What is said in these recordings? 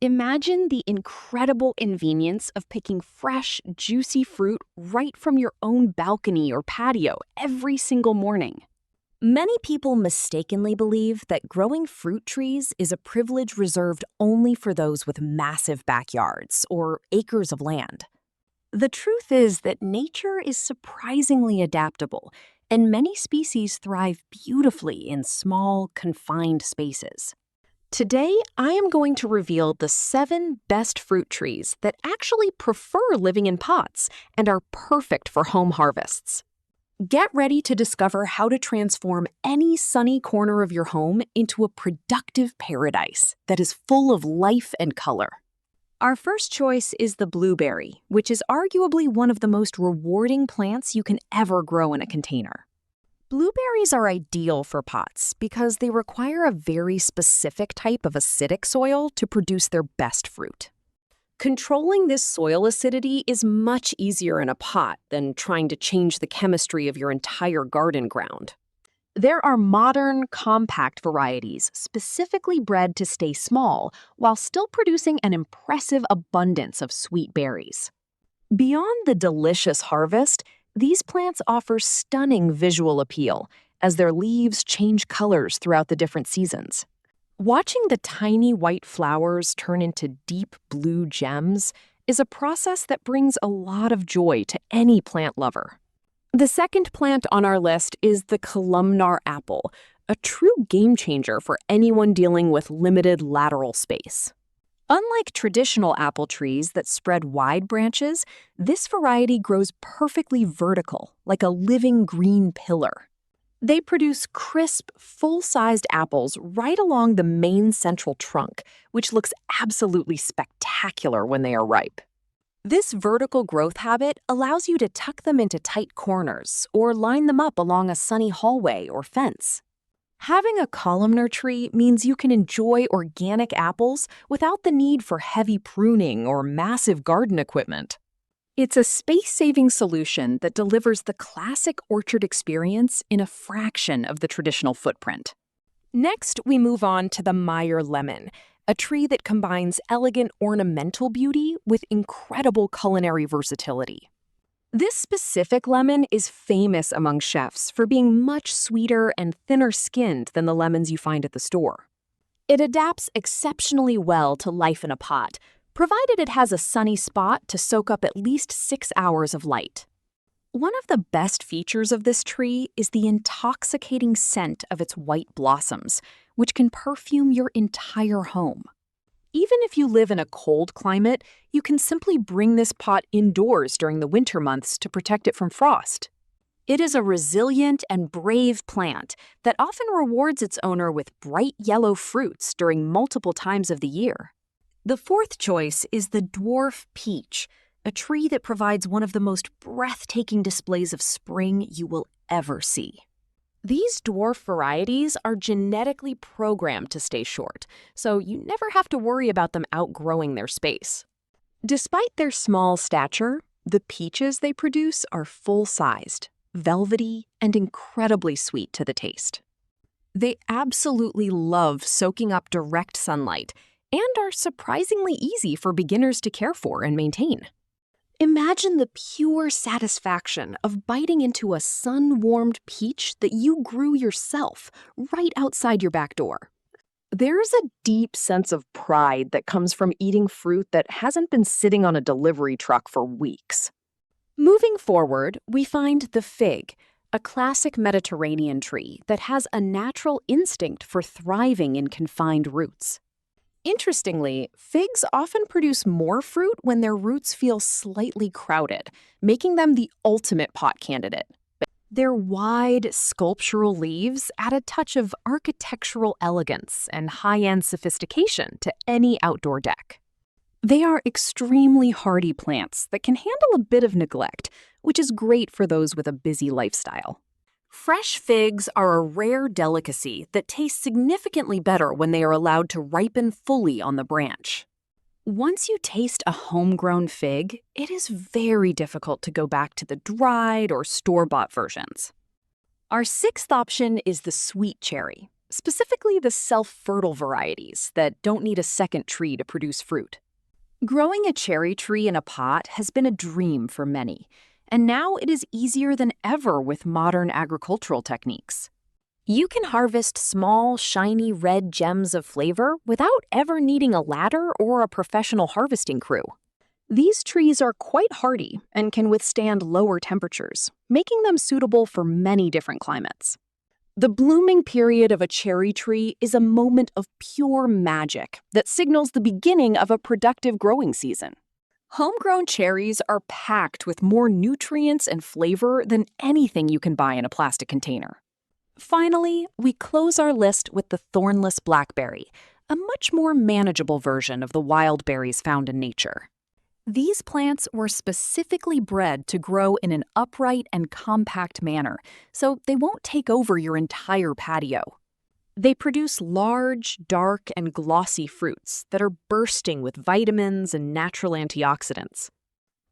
Imagine the incredible convenience of picking fresh, juicy fruit right from your own balcony or patio every single morning. Many people mistakenly believe that growing fruit trees is a privilege reserved only for those with massive backyards or acres of land. The truth is that nature is surprisingly adaptable, and many species thrive beautifully in small, confined spaces. Today, I am going to reveal the 7 best fruit trees that actually prefer living in pots and are perfect for home harvests. Get ready to discover how to transform any sunny corner of your home into a productive paradise that is full of life and color. Our first choice is the blueberry, which is arguably one of the most rewarding plants you can ever grow in a container. Blueberries are ideal for pots because they require a very specific type of acidic soil to produce their best fruit. Controlling this soil acidity is much easier in a pot than trying to change the chemistry of your entire garden ground. There are modern, compact varieties specifically bred to stay small while still producing an impressive abundance of sweet berries. Beyond the delicious harvest, these plants offer stunning visual appeal as their leaves change colors throughout the different seasons. Watching the tiny white flowers turn into deep blue gems is a process that brings a lot of joy to any plant lover. The second plant on our list is the Columnar Apple, a true game changer for anyone dealing with limited lateral space. Unlike traditional apple trees that spread wide branches, this variety grows perfectly vertical, like a living green pillar. They produce crisp, full-sized apples right along the main central trunk, which looks absolutely spectacular when they are ripe. This vertical growth habit allows you to tuck them into tight corners or line them up along a sunny hallway or fence. Having a columnar tree means you can enjoy organic apples without the need for heavy pruning or massive garden equipment. It's a space-saving solution that delivers the classic orchard experience in a fraction of the traditional footprint. Next, we move on to the Meyer Lemon, a tree that combines elegant ornamental beauty with incredible culinary versatility. This specific lemon is famous among chefs for being much sweeter and thinner-skinned than the lemons you find at the store. It adapts exceptionally well to life in a pot, provided it has a sunny spot to soak up at least 6 hours of light. One of the best features of this tree is the intoxicating scent of its white blossoms, which can perfume your entire home. Even if you live in a cold climate, you can simply bring this pot indoors during the winter months to protect it from frost. It is a resilient and brave plant that often rewards its owner with bright yellow fruits during multiple times of the year. The fourth choice is the Dwarf Peach, a tree that provides one of the most breathtaking displays of spring you will ever see. These dwarf varieties are genetically programmed to stay short, so you never have to worry about them outgrowing their space. Despite their small stature, the peaches they produce are full-sized, velvety, and incredibly sweet to the taste. They absolutely love soaking up direct sunlight and are surprisingly easy for beginners to care for and maintain. Imagine the pure satisfaction of biting into a sun-warmed peach that you grew yourself right outside your back door. There's a deep sense of pride that comes from eating fruit that hasn't been sitting on a delivery truck for weeks. Moving forward, we find the fig, a classic Mediterranean tree that has a natural instinct for thriving in confined roots. Interestingly, figs often produce more fruit when their roots feel slightly crowded, making them the ultimate pot candidate. Their wide, sculptural leaves add a touch of architectural elegance and high-end sophistication to any outdoor deck. They are extremely hardy plants that can handle a bit of neglect, which is great for those with a busy lifestyle. Fresh figs are a rare delicacy that tastes significantly better when they are allowed to ripen fully on the branch. Once you taste a homegrown fig, it is very difficult to go back to the dried or store-bought versions. Our sixth option is the sweet cherry, specifically the self-fertile varieties that don't need a second tree to produce fruit. Growing a cherry tree in a pot has been a dream for many, and now it is easier than ever with modern agricultural techniques. You can harvest small, shiny red gems of flavor without ever needing a ladder or a professional harvesting crew. These trees are quite hardy and can withstand lower temperatures, making them suitable for many different climates. The blooming period of a cherry tree is a moment of pure magic that signals the beginning of a productive growing season. Homegrown cherries are packed with more nutrients and flavor than anything you can buy in a plastic container. Finally, we close our list with the Thornless Blackberry, a much more manageable version of the wild berries found in nature. These plants were specifically bred to grow in an upright and compact manner, so they won't take over your entire patio. They produce large, dark, and glossy fruits that are bursting with vitamins and natural antioxidants.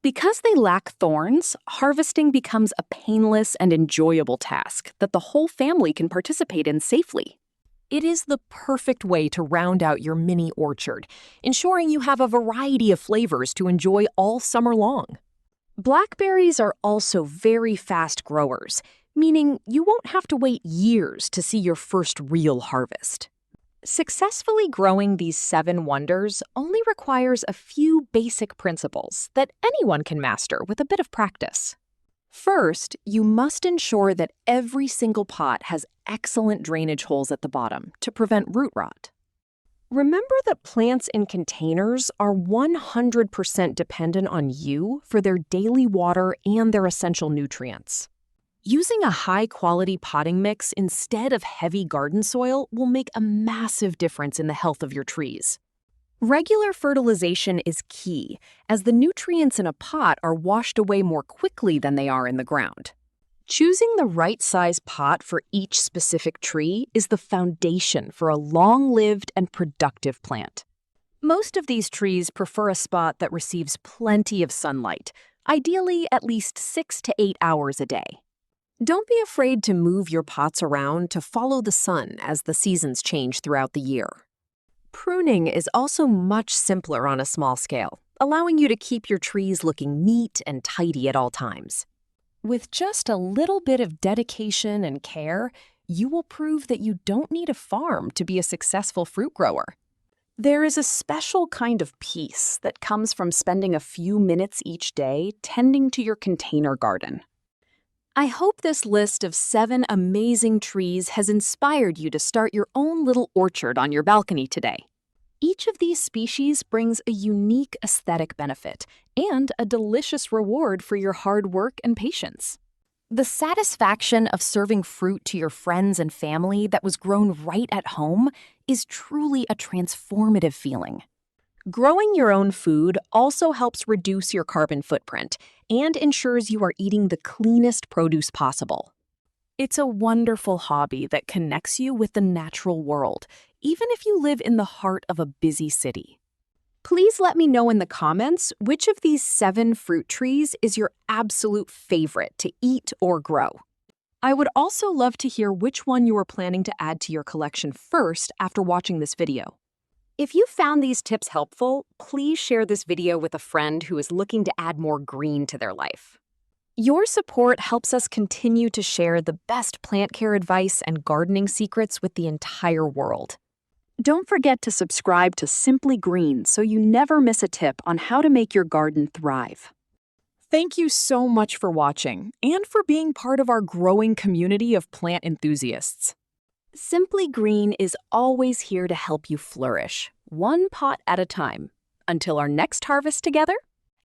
Because they lack thorns, harvesting becomes a painless and enjoyable task that the whole family can participate in safely. It is the perfect way to round out your mini orchard, ensuring you have a variety of flavors to enjoy all summer long. Blackberries are also very fast growers, meaning you won't have to wait years to see your first real harvest. Successfully growing these 7 wonders only requires a few basic principles that anyone can master with a bit of practice. First, you must ensure that every single pot has excellent drainage holes at the bottom to prevent root rot. Remember that plants in containers are 100% dependent on you for their daily water and their essential nutrients. Using a high-quality potting mix instead of heavy garden soil will make a massive difference in the health of your trees. Regular fertilization is key, as the nutrients in a pot are washed away more quickly than they are in the ground. Choosing the right size pot for each specific tree is the foundation for a long-lived and productive plant. Most of these trees prefer a spot that receives plenty of sunlight, ideally at least 6 to 8 hours a day. Don't be afraid to move your pots around to follow the sun as the seasons change throughout the year. Pruning is also much simpler on a small scale, allowing you to keep your trees looking neat and tidy at all times. With just a little bit of dedication and care, you will prove that you don't need a farm to be a successful fruit grower. There is a special kind of peace that comes from spending a few minutes each day tending to your container garden. I hope this list of 7 amazing trees has inspired you to start your own little orchard on your balcony today. Each of these species brings a unique aesthetic benefit and a delicious reward for your hard work and patience. The satisfaction of serving fruit to your friends and family that was grown right at home is truly a transformative feeling. Growing your own food also helps reduce your carbon footprint and ensures you are eating the cleanest produce possible. It's a wonderful hobby that connects you with the natural world, even if you live in the heart of a busy city. Please let me know in the comments which of these 7 fruit trees is your absolute favorite to eat or grow. I would also love to hear which one you are planning to add to your collection first after watching this video. If you found these tips helpful, please share this video with a friend who is looking to add more green to their life. Your support helps us continue to share the best plant care advice and gardening secrets with the entire world. Don't forget to subscribe to Simply Green so you never miss a tip on how to make your garden thrive. Thank you so much for watching and for being part of our growing community of plant enthusiasts. Simply Green is always here to help you flourish, one pot at a time. Until our next harvest together,